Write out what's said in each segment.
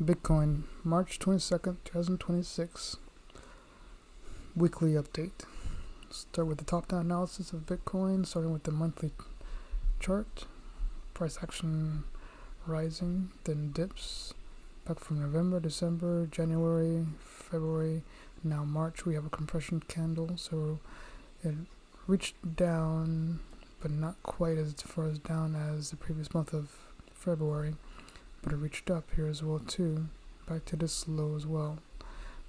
Bitcoin, March 22nd, 2026, weekly update. Start with the top-down analysis of Bitcoin, starting with the monthly chart. Price action rising, then dips. Back from November, December, January, February, now March. We have a compression candle, so it reached down, but not quite as far as down as the previous month of February. But it reached up here as well too, back to this low as well.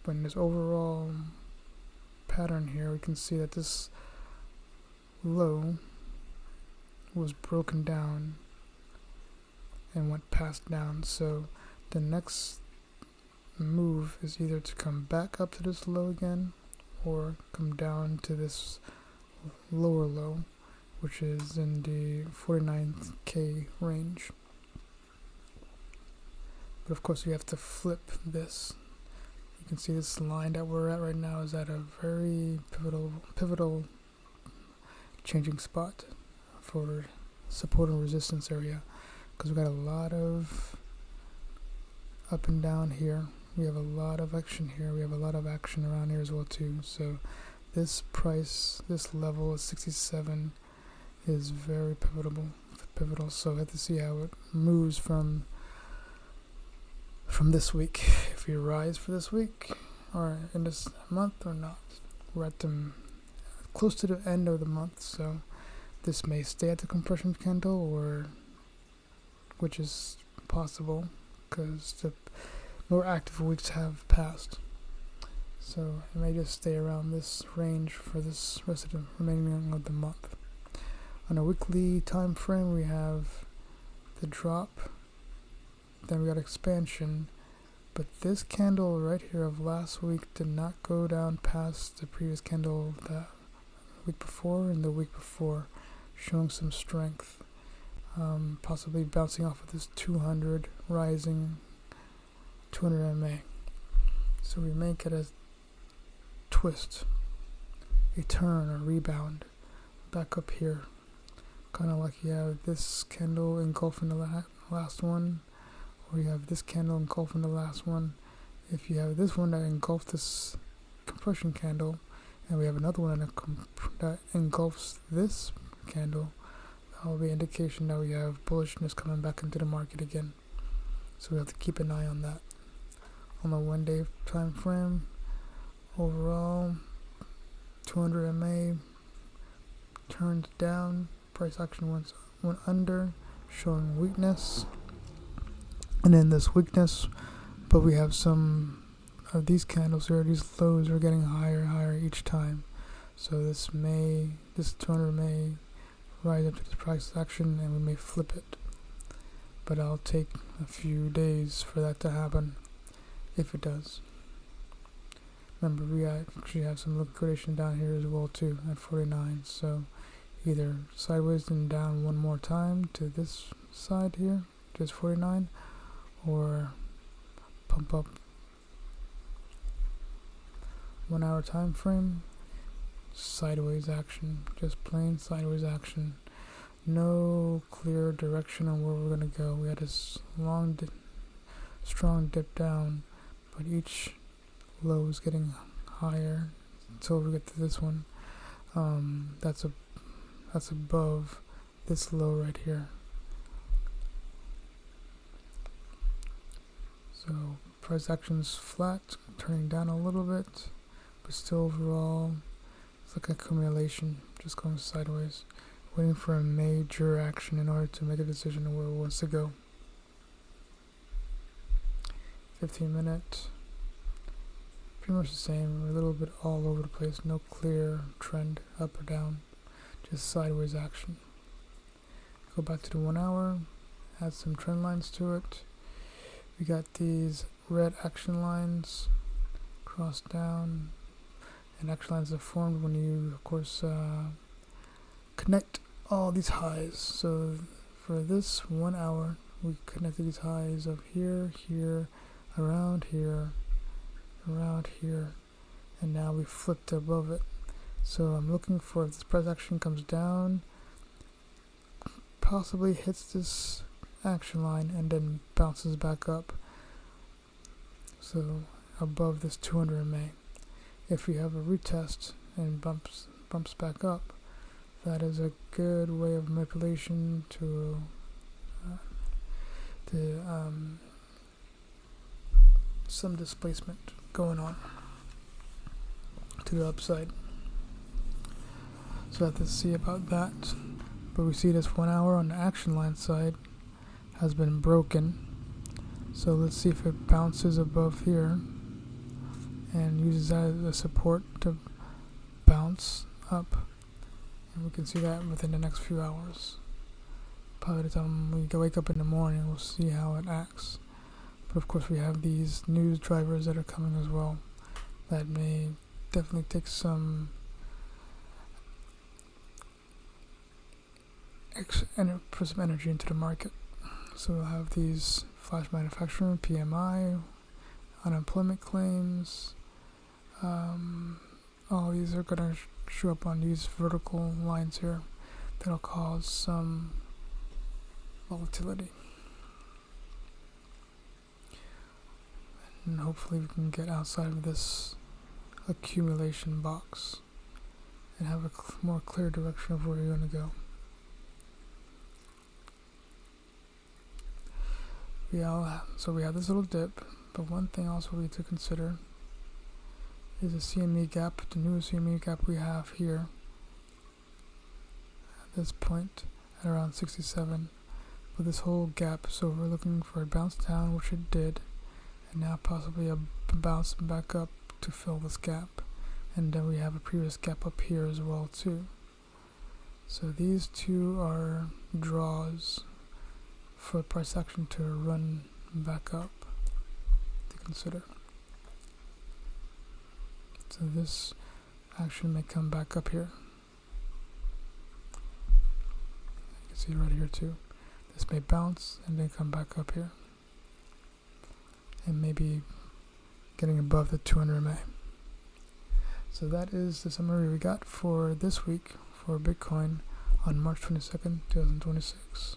But in this overall pattern here, we can see that this low was broken down and went past down. So the next move is either to come back up to this low again or come down to this lower low, which is in the 49K range. But of course, you have to flip this. You can see this line that we're at right now is at a very pivotal changing spot for support and resistance area, because we got a lot of up and down here. We have a lot of action here. We have a lot of action around here as well too. So this price, this level of 67 is very pivotal. So I have to see how it moves from this week, if we rise for this week or in this month or not. We're at close to the end of the month, so this may stay at the compression candle, or which is possible because the more active weeks have passed. So it may just stay around this range for this rest of the remaining of the month. On a weekly time frame, we have the drop, then we got expansion, but this candle right here of last week did not go down past the previous candle the week before and the week before, showing some strength, possibly bouncing off of this 200, rising 200 MA. So we may get a twist, a turn, a rebound back up here, kind of like you have this candle engulfing the last one, or you have this candle engulfing the last one. If you have this one that engulfs this compression candle, and we have another one that engulfs this candle, that will be an indication that we have bullishness coming back into the market again. So we have to keep an eye on that. On the 1 day time frame, overall 200 MA turned down, price action went under, showing weakness. And in this weakness, but we have some of these candles here, these lows are getting higher and higher each time. So this 200 may rise up to the price action and we may flip it. But I'll take a few days for that to happen, if it does. Remember, we actually have some liquidation down here as well too, at 49. So either sideways and down one more time to this side here, just 49, or pump up. 1 hour time frame, sideways action, just plain sideways action. No clear direction on where we're gonna go. We had this long strong dip down, but each low is getting higher until we get to this one. That's above this low right here. So price action's flat, turning down a little bit, but still overall it's like accumulation, just going sideways, waiting for a major action in order to make a decision on where it wants to go. 15-minute, pretty much the same, a little bit all over the place, no clear trend up or down, just sideways action. Go back to the 1 hour, add some trend lines to it. We got these red action lines cross down, and action lines are formed when you, of course, connect all these highs. So for this 1 hour, we connected these highs of here, around here, and now we flipped above it. So I'm looking for, if this price action comes down, possibly hits this action line and then bounces back up, so above this 200 MA. If we have a retest and bumps back up, that is a good way of manipulation to some displacement going on to the upside. So I have to see about that. But we see this 1 hour on the action line side has been broken. So let's see if it bounces above here and uses that as a support to bounce up. And we can see that within the next few hours. Probably the time we wake up in the morning, we'll see how it acts. But of course we have these news drivers that are coming as well that may definitely take some put some energy into the market. So we'll have these flash manufacturing, PMI, unemployment claims. All these are going to show up on these vertical lines here. That'll cause some volatility. And hopefully we can get outside of this accumulation box and have a more clear direction of where you're going to go. So we have this little dip, but one thing also we need to consider is the CME Gap, the new CME Gap we have here at this point at around 67. But this whole gap, so we're looking for a bounce down, which it did, and now possibly a bounce back up to fill this gap. And then we have a previous gap up here as well too. So these two are draws for price action to run back up to consider. So this action may come back up here. You can see right here too. This may bounce and then come back up here. And maybe getting above the 200 MA. So that is the summary we got for this week for Bitcoin on March 22nd, 2026.